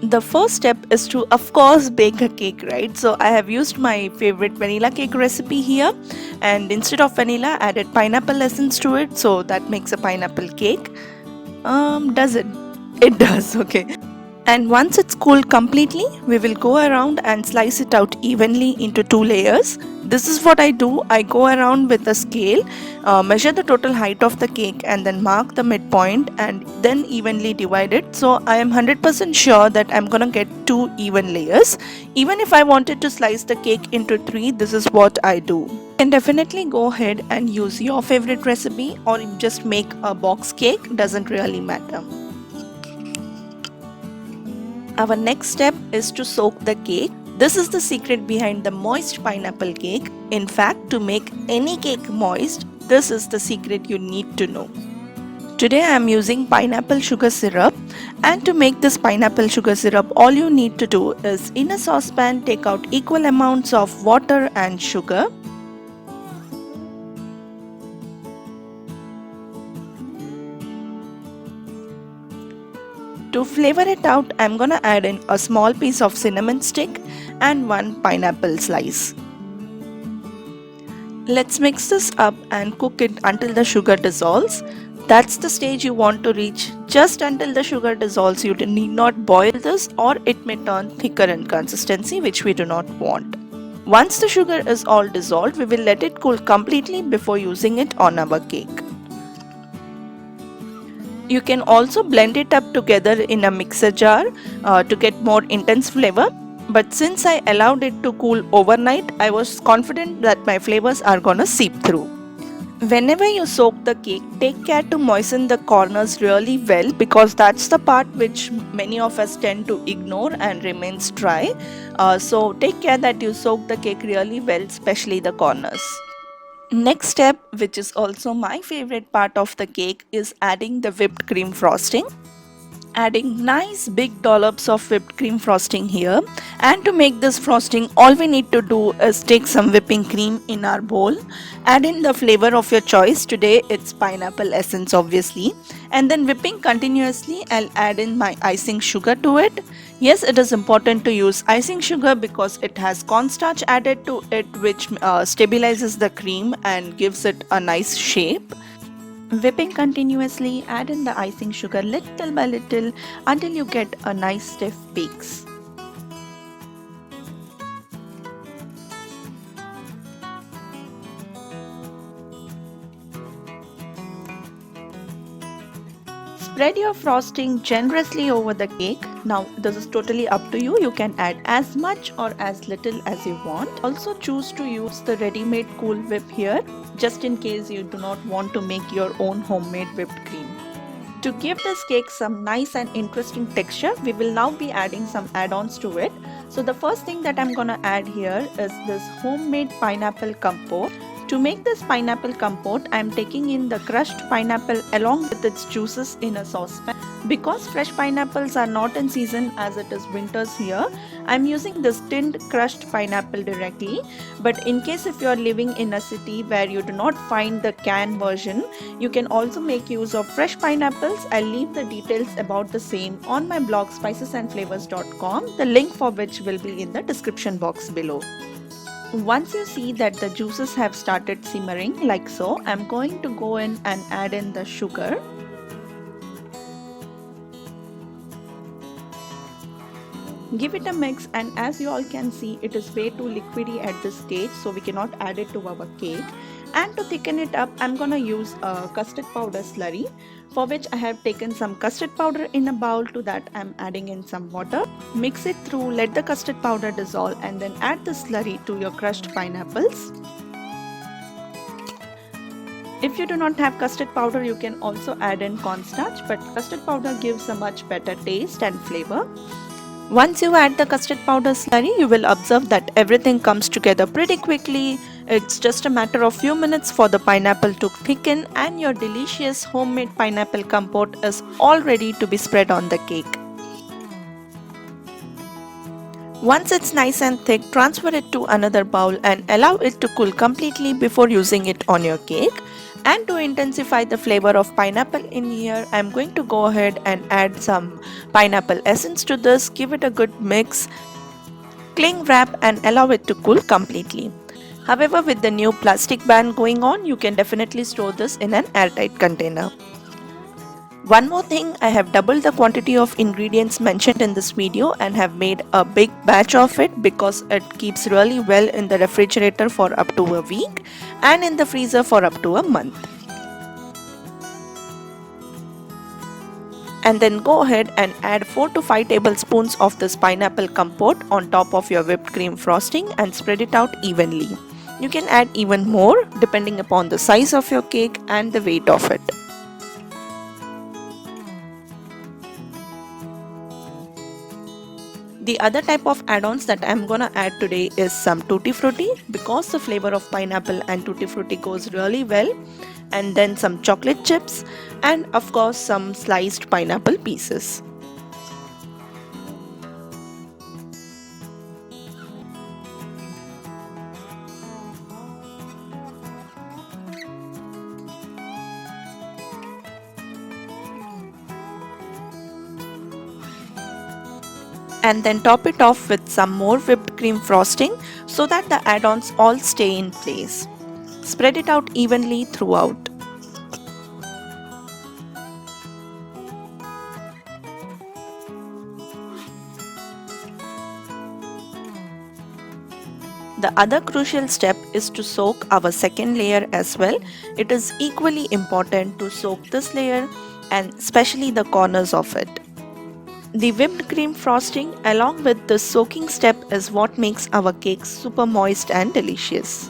The first step is to of course bake a cake, right? So I have used my favorite vanilla cake recipe here, and instead of vanilla added pineapple essence to it, so that makes a pineapple cake. Does it? It does. Okay. And once it's cooled completely, we will go around and slice it out evenly into 2 layers. This is what I do. I go around with a scale, measure the total height of the cake, and then mark the midpoint and then evenly divide it. So I am 100% sure that I'm gonna get 2 even layers. Even if I wanted to slice the cake into 3, this is what I do. You can definitely go ahead and use your favorite recipe or just make a box cake, doesn't really matter. Our next step is to soak the cake. This is the secret behind the moist pineapple cake. In fact, to make any cake moist, this is the secret you need to know. Today I am using pineapple sugar syrup, and to make this pineapple sugar syrup, all you need to do is in a saucepan take out equal amounts of water and sugar. To flavor it out, I'm gonna add in a small piece of cinnamon stick and 1 pineapple slice. Let's mix this up and cook it until the sugar dissolves. That's the stage you want to reach, just until the sugar dissolves. You need not boil this or it may turn thicker in consistency, which we do not want. Once the sugar is all dissolved, we will let it cool completely before using it on our cake. You can also blend it up together in a mixer jar to get more intense flavor. But since I allowed it to cool overnight, I was confident that my flavors are gonna seep through. Whenever you soak the cake, take care to moisten the corners really well, because that's the part which many of us tend to ignore and remains dry. So take care that you soak the cake really well, especially the corners. Next step, which is also my favorite part of the cake, is adding the whipped cream frosting. Adding nice big dollops of whipped cream frosting here, and to make this frosting all we need to do is take some whipping cream in our bowl, add in the flavor of your choice. Today it's pineapple essence obviously, and then whipping continuously. I'll add in my icing sugar to it. Yes, it is important to use icing sugar because it has cornstarch added to it, which stabilizes the cream and gives it a nice shape. Whipping continuously, add in the icing sugar little by little until you get a nice stiff peaks. Spread your frosting generously over the cake. Now this is totally up to you. You can add as much or as little as you want. Also choose to use the ready-made Cool Whip here, just in case you do not want to make your own homemade whipped cream. To give this cake some nice and interesting texture, we will now be adding some add-ons to it. So the first thing that I'm gonna add here is this homemade pineapple compote. To make this pineapple compote, I am taking in the crushed pineapple along with its juices in a saucepan. Because fresh pineapples are not in season as it is winters here, I am using this tinned crushed pineapple directly. But in case if you are living in a city where you do not find the canned version, you can also make use of fresh pineapples. I'll leave the details about the same on my blog spicesandflavors.com, the link for which will be in the description box below. Once you see that the juices have started simmering like so, I'm going to go in and add in the sugar. Give it a mix, and as you all can see, it is way too liquidy at this stage, so we cannot add it to our cake. And to thicken it up, I'm gonna use a custard powder slurry, for which I have taken some custard powder in a bowl. To that I'm adding in some water. Mix it through, let the custard powder dissolve, and then add the slurry to your crushed pineapples. If you do not have custard powder, you can also add in cornstarch, but custard powder gives a much better taste and flavor. Once you add the custard powder slurry, you will observe that everything comes together pretty quickly. It's just a matter of few minutes for the pineapple to thicken, and your delicious homemade pineapple compote is all ready to be spread on the cake. Once it's nice and thick, transfer it to another bowl and allow it to cool completely before using it on your cake. And to intensify the flavor of pineapple in here, I'm going to go ahead and add some pineapple essence to this, give it a good mix, cling wrap and allow it to cool completely. However, with the new plastic ban going on, you can definitely store this in an airtight container. One more thing, I have doubled the quantity of ingredients mentioned in this video and have made a big batch of it because it keeps really well in the refrigerator for up to a week and in the freezer for up to a month. And then go ahead and add 4 to 5 tablespoons of this pineapple compote on top of your whipped cream frosting and spread it out evenly. You can add even more depending upon the size of your cake and the weight of it. The other type of add-ons that I'm gonna add today is some tutti frutti because the flavor of pineapple and tutti frutti goes really well, and then some chocolate chips and of course some sliced pineapple pieces. And then top it off with some more whipped cream frosting so that the add-ons all stay in place. Spread it out evenly throughout. The other crucial step is to soak our second layer as well. It is equally important to soak this layer and especially the corners of it. The whipped cream frosting along with the soaking step is what makes our cake super moist and delicious.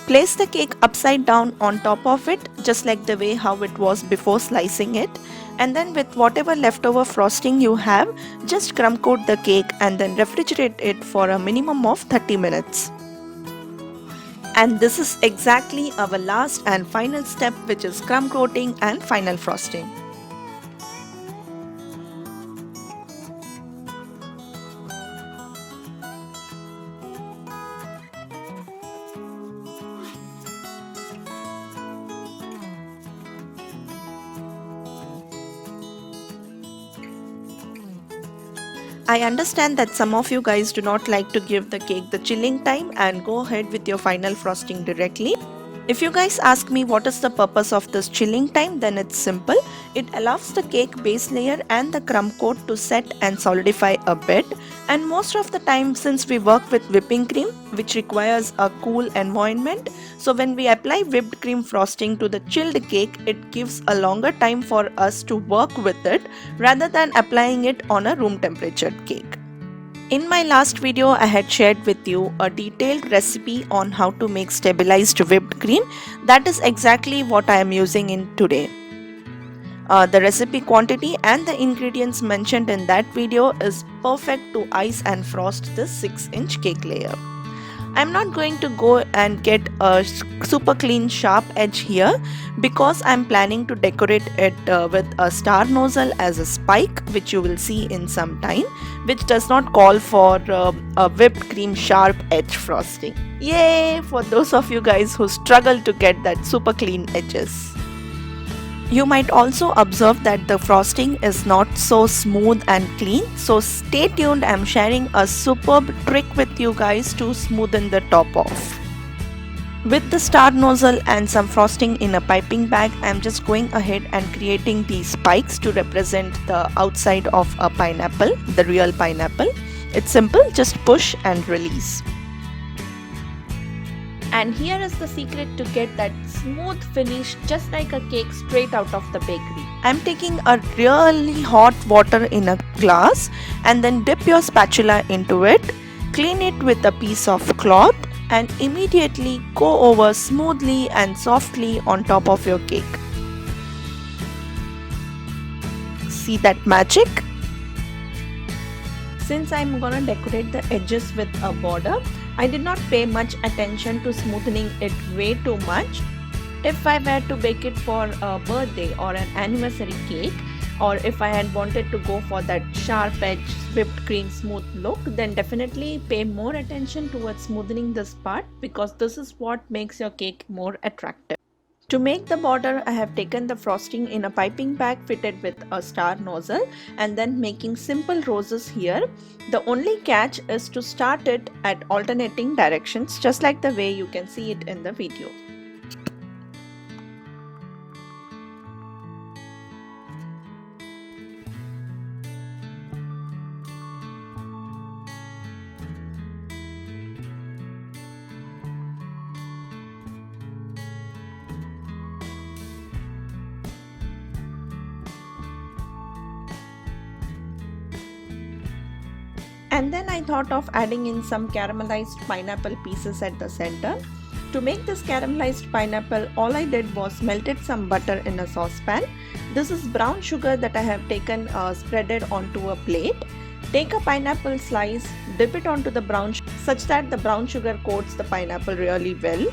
Place the cake upside down on top of it just like the way how it was before slicing it, and then with whatever leftover frosting you have, just crumb coat the cake and then refrigerate it for a minimum of 30 minutes. And this is exactly our last and final step, which is crumb coating and final frosting. I understand that some of you guys do not like to give the cake the chilling time and go ahead with your final frosting directly. If you guys ask me what is the purpose of this chilling time, then it's simple. It allows the cake base layer and the crumb coat to set and solidify a bit, and most of the time since we work with whipping cream which requires a cool environment, so when we apply whipped cream frosting to the chilled cake, it gives a longer time for us to work with it rather than applying it on a room temperature cake. In my last video, I had shared with you a detailed recipe on how to make stabilized whipped cream. That is exactly what I am using in today. The recipe quantity and the ingredients mentioned in that video is perfect to ice and frost this 6-inch cake layer. I'm not going to go and get a super clean sharp edge here because I'm planning to decorate it with a star nozzle as a spike, which you will see in some time, which does not call for a whipped cream sharp edge frosting. Yay for those of you guys who struggle to get that super clean edges. You might also observe that the frosting is not so smooth and clean, so stay tuned. I'm sharing a superb trick with you guys to smoothen the top off. With the star nozzle and some frosting in a piping bag, I'm just going ahead and creating these spikes to represent the outside of a pineapple, the real pineapple. It's simple, just push and release. And here is the secret to get that smooth finish just like a cake straight out of the bakery. I'm taking a really hot water in a glass and then dip your spatula into it, clean it with a piece of cloth and immediately go over smoothly and softly on top of your cake. See that magic? Since I'm gonna decorate the edges with a border, I did not pay much attention to smoothening it way too much. If I were to bake it for a birthday or an anniversary cake, or if I had wanted to go for that sharp edge whipped cream smooth look, then definitely pay more attention towards smoothing this part, because this is what makes your cake more attractive. To make the border, I have taken the frosting in a piping bag fitted with a star nozzle and then making simple roses here. The only catch is to start it at alternating directions, just like the way you can see it in the video. And then I thought of adding in some caramelized pineapple pieces at the center. To make this caramelized pineapple, all I did was melted some butter in a saucepan. This is brown sugar that I have taken spreaded onto a plate. Take a pineapple slice, dip it onto the brown sugar such that the brown sugar coats the pineapple really well.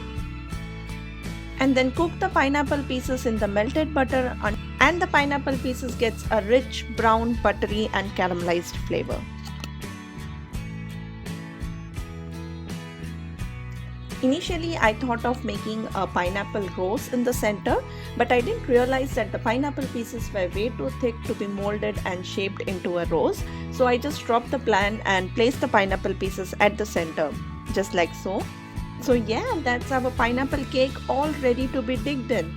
And then cook the pineapple pieces in the melted butter, and the pineapple pieces gets a rich brown, buttery and caramelized flavor. Initially, I thought of making a pineapple rose in the center, but I didn't realize that the pineapple pieces were way too thick to be molded and shaped into a rose. So I just dropped the plan and placed the pineapple pieces at the center, just like so. So yeah, that's our pineapple cake all ready to be digged in.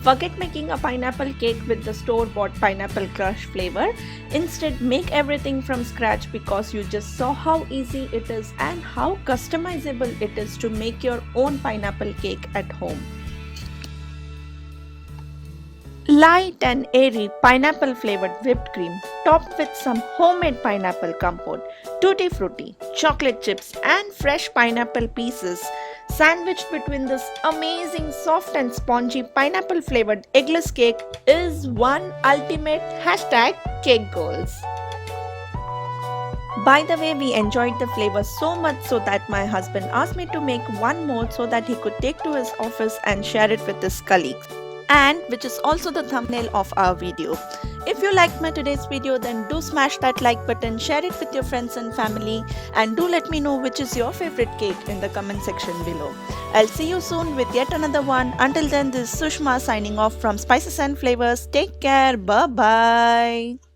Forget making a pineapple cake with the store-bought pineapple crush flavor. Instead, make everything from scratch, because you just saw how easy it is and how customizable it is to make your own pineapple cake at home. Light and airy pineapple flavored whipped cream, topped with some homemade pineapple compote, tutti frutti, chocolate chips and fresh pineapple pieces, sandwiched between this amazing soft and spongy pineapple flavored eggless cake, is one ultimate #cake goals. By the way, we enjoyed the flavor so much so that my husband asked me to make one more so that he could take to his office and share it with his colleagues, and which is also the thumbnail of our video. If you liked my today's video, then do smash that like button, share it with your friends and family, and do let me know which is your favorite cake in the comment section below. I'll see you soon with yet another one. Until then, this is Sushma signing off from Spices and Flavors. Take care. Bye bye.